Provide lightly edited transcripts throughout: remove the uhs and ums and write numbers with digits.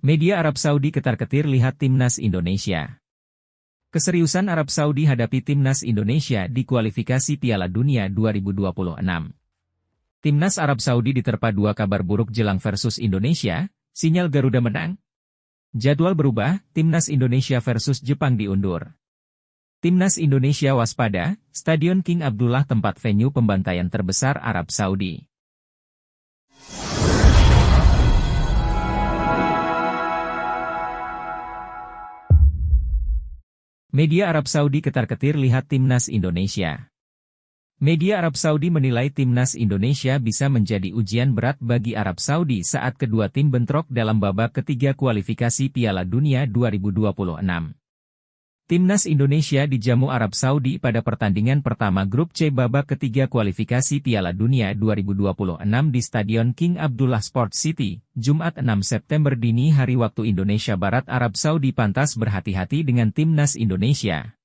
Media Arab Saudi ketar-ketir lihat Timnas Indonesia. Keseriusan Arab Saudi hadapi Timnas Indonesia di kualifikasi Piala Dunia 2026. Timnas Arab Saudi diterpa dua kabar buruk jelang versus Indonesia, sinyal Garuda menang. Jadwal berubah, Timnas Indonesia versus Jepang diundur. Timnas Indonesia waspada, Stadion King Abdullah tempat venue pembantaian terbesar Arab Saudi. Media Arab Saudi ketar-ketir lihat Timnas Indonesia. Media Arab Saudi menilai Timnas Indonesia bisa menjadi ujian berat bagi Arab Saudi saat kedua tim bentrok dalam babak ketiga kualifikasi Piala Dunia 2026. Timnas Indonesia dijamu Arab Saudi pada pertandingan pertama grup C babak ketiga kualifikasi Piala Dunia 2026 di Stadion King Abdullah Sport City, Jumat 6 September dini hari waktu Indonesia Barat. Arab Saudi pantas berhati-hati dengan Timnas Indonesia.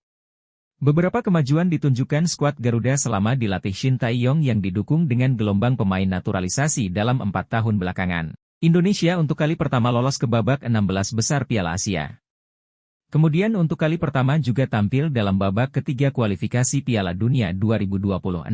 Beberapa kemajuan ditunjukkan skuad Garuda selama dilatih Shin Tae-yong yang didukung dengan gelombang pemain naturalisasi dalam 4 tahun belakangan. Indonesia untuk kali pertama lolos ke babak 16 besar Piala Asia. Kemudian untuk kali pertama juga tampil dalam babak ketiga kualifikasi Piala Dunia 2026.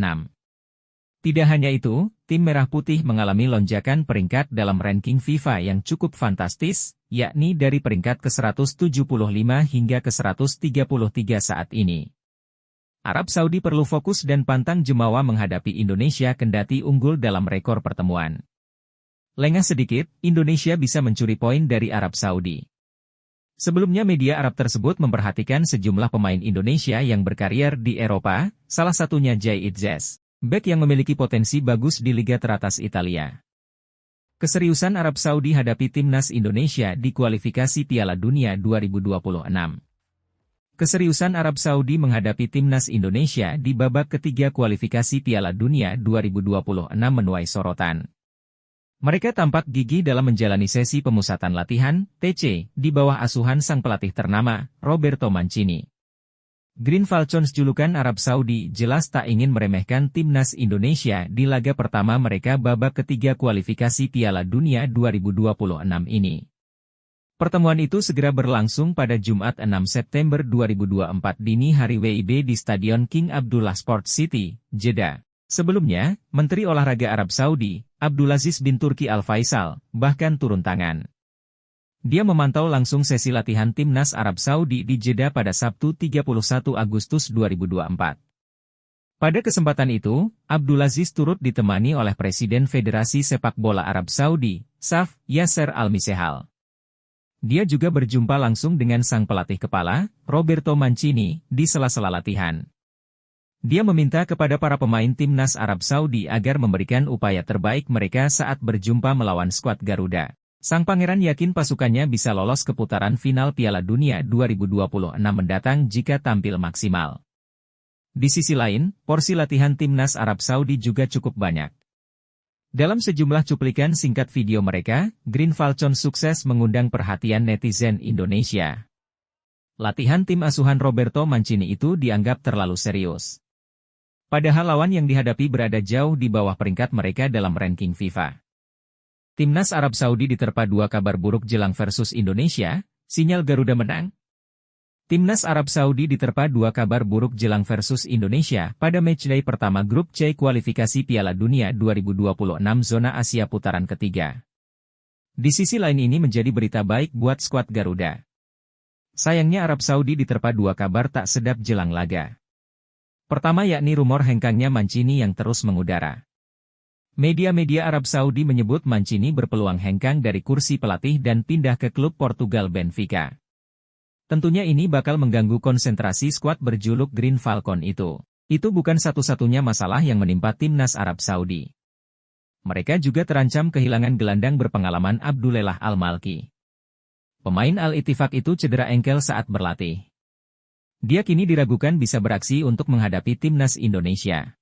Tidak hanya itu, tim Merah Putih mengalami lonjakan peringkat dalam ranking FIFA yang cukup fantastis, yakni dari peringkat ke-175 hingga ke-133 saat ini. Arab Saudi perlu fokus dan pantang jemawa menghadapi Indonesia kendati unggul dalam rekor pertemuan. Lengah sedikit, Indonesia bisa mencuri poin dari Arab Saudi. Sebelumnya media Arab tersebut memperhatikan sejumlah pemain Indonesia yang berkarier di Eropa, salah satunya Jay Itzes, bek yang memiliki potensi bagus di liga teratas Italia. Keseriusan Arab Saudi hadapi Timnas Indonesia di kualifikasi Piala Dunia 2026. Keseriusan Arab Saudi menghadapi Timnas Indonesia di babak ketiga kualifikasi Piala Dunia 2026 menuai sorotan. Mereka tampak gigih dalam menjalani sesi pemusatan latihan, TC, di bawah asuhan sang pelatih ternama, Roberto Mancini. Green Falcons julukan Arab Saudi jelas tak ingin meremehkan Timnas Indonesia di laga pertama mereka babak ketiga kualifikasi Piala Dunia 2026 ini. Pertemuan itu segera berlangsung pada Jumat 6 September 2024 dini hari WIB di Stadion King Abdullah Sport City, Jeddah. Sebelumnya, Menteri Olahraga Arab Saudi, Abdulaziz bin Turki Al-Faisal, bahkan turun tangan. Dia memantau langsung sesi latihan Timnas Arab Saudi di Jeddah pada Sabtu 31 Agustus 2024. Pada kesempatan itu, Abdulaziz turut ditemani oleh Presiden Federasi Sepak Bola Arab Saudi, SAF, Yasser Al-Misehal. Dia juga berjumpa langsung dengan sang pelatih kepala, Roberto Mancini, di sela-sela latihan. Dia meminta kepada para pemain Timnas Arab Saudi agar memberikan upaya terbaik mereka saat berjumpa melawan skuad Garuda. Sang pangeran yakin pasukannya bisa lolos ke putaran final Piala Dunia 2026 mendatang jika tampil maksimal. Di sisi lain, porsi latihan Timnas Arab Saudi juga cukup banyak. Dalam sejumlah cuplikan singkat video mereka, Green Falcons sukses mengundang perhatian netizen Indonesia. Latihan tim asuhan Roberto Mancini itu dianggap terlalu serius. Padahal lawan yang dihadapi berada jauh di bawah peringkat mereka dalam ranking FIFA. Timnas Arab Saudi diterpa dua kabar buruk jelang versus Indonesia, sinyal Garuda menang. Timnas Arab Saudi diterpa dua kabar buruk jelang versus Indonesia pada matchday pertama grup C kualifikasi Piala Dunia 2026 zona Asia putaran ketiga. Di sisi lain ini menjadi berita baik buat skuad Garuda. Sayangnya Arab Saudi diterpa dua kabar tak sedap jelang laga. Pertama yakni rumor hengkangnya Mancini yang terus mengudara. Media-media Arab Saudi menyebut Mancini berpeluang hengkang dari kursi pelatih dan pindah ke klub Portugal Benfica. Tentunya ini bakal mengganggu konsentrasi skuad berjuluk Green Falcon itu. Itu bukan satu-satunya masalah yang menimpa Timnas Arab Saudi. Mereka juga terancam kehilangan gelandang berpengalaman Abdullelah Al-Malki. Pemain Al-Ittifaq itu cedera engkel saat berlatih. Dia kini diragukan bisa beraksi untuk menghadapi Timnas Indonesia.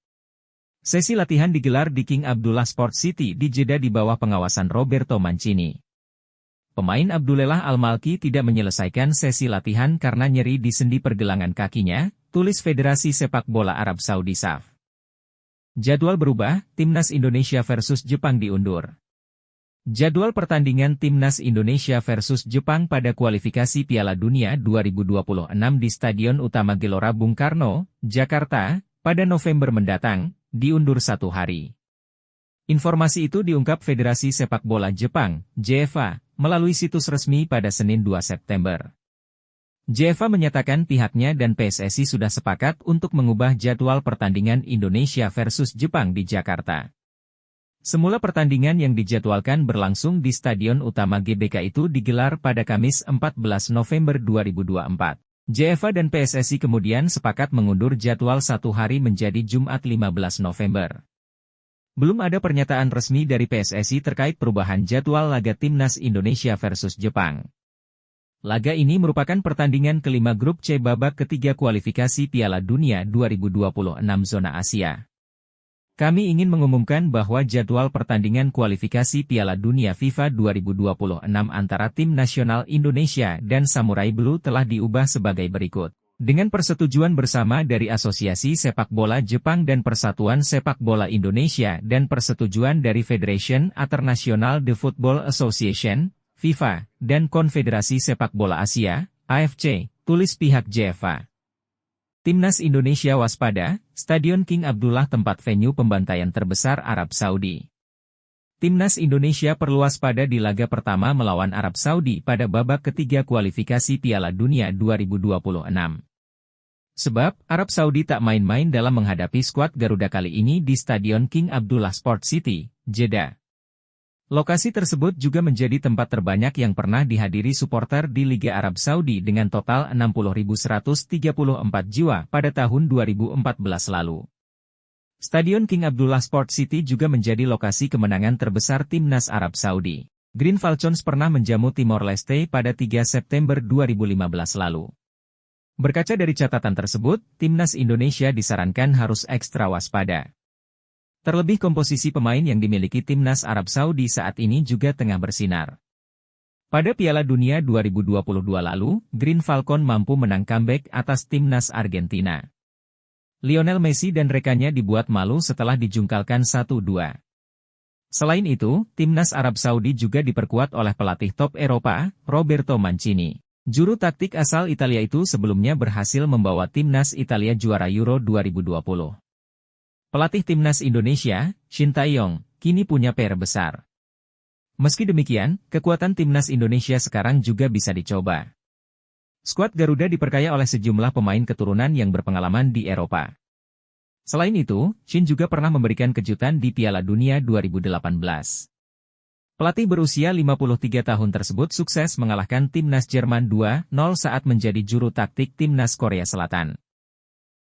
Sesi latihan digelar di King Abdullah Sport City di Jeddah di bawah pengawasan Roberto Mancini. Pemain Abdullelah Al-Malki tidak menyelesaikan sesi latihan karena nyeri di sendi pergelangan kakinya, tulis Federasi Sepak Bola Arab Saudi SAF. Jadwal berubah, Timnas Indonesia versus Jepang diundur. Jadwal pertandingan Timnas Indonesia versus Jepang pada kualifikasi Piala Dunia 2026 di Stadion Utama Gelora Bung Karno, Jakarta, pada November mendatang, diundur 1 hari. Informasi itu diungkap Federasi Sepak Bola Jepang, JEFA, melalui situs resmi pada Senin 2 September. JEFA menyatakan pihaknya dan PSSI sudah sepakat untuk mengubah jadwal pertandingan Indonesia versus Jepang di Jakarta. Semula pertandingan yang dijadwalkan berlangsung di Stadion Utama GBK itu digelar pada Kamis 14 November 2024. JEFA dan PSSI kemudian sepakat mengundur jadwal 1 hari menjadi Jumat 15 November. Belum ada pernyataan resmi dari PSSI terkait perubahan jadwal laga Timnas Indonesia versus Jepang. Laga ini merupakan pertandingan kelima grup C babak ketiga kualifikasi Piala Dunia 2026 zona Asia. Kami ingin mengumumkan bahwa jadwal pertandingan kualifikasi Piala Dunia FIFA 2026 antara Tim Nasional Indonesia dan Samurai Blue telah diubah sebagai berikut. Dengan persetujuan bersama dari Asosiasi Sepak Bola Jepang dan Persatuan Sepak Bola Indonesia dan persetujuan dari Federation International de Football Association, FIFA, dan Konfederasi Sepak Bola Asia, AFC, tulis pihak JEFA. Timnas Indonesia waspada, Stadion King Abdullah tempat venue pembantaian terbesar Arab Saudi. Timnas Indonesia perlu waspada di laga pertama melawan Arab Saudi pada babak ketiga kualifikasi Piala Dunia 2026. Sebab, Arab Saudi tak main-main dalam menghadapi skuad Garuda kali ini di Stadion King Abdullah Sport City, Jeddah. Lokasi tersebut juga menjadi tempat terbanyak yang pernah dihadiri supporter di Liga Arab Saudi dengan total 60.134 jiwa pada tahun 2014 lalu. Stadion King Abdullah Sport City juga menjadi lokasi kemenangan terbesar Timnas Arab Saudi. Green Falcons pernah menjamu Timor Leste pada 3 September 2015 lalu. Berkaca dari catatan tersebut, Timnas Indonesia disarankan harus ekstra waspada. Terlebih komposisi pemain yang dimiliki Timnas Arab Saudi saat ini juga tengah bersinar. Pada Piala Dunia 2022 lalu, Green Falcon mampu menang comeback atas Timnas Argentina. Lionel Messi dan rekannya dibuat malu setelah dijungkalkan 1-2. Selain itu, Timnas Arab Saudi juga diperkuat oleh pelatih top Eropa, Roberto Mancini. Juru taktik asal Italia itu sebelumnya berhasil membawa Timnas Italia juara Euro 2020. Pelatih Timnas Indonesia, Shin Tae-yong, kini punya PR besar. Meski demikian, kekuatan Timnas Indonesia sekarang juga bisa dicoba. Skuad Garuda diperkaya oleh sejumlah pemain keturunan yang berpengalaman di Eropa. Selain itu, Shin juga pernah memberikan kejutan di Piala Dunia 2018. Pelatih berusia 53 tahun tersebut sukses mengalahkan Timnas Jerman 2-0 saat menjadi juru taktik Timnas Korea Selatan.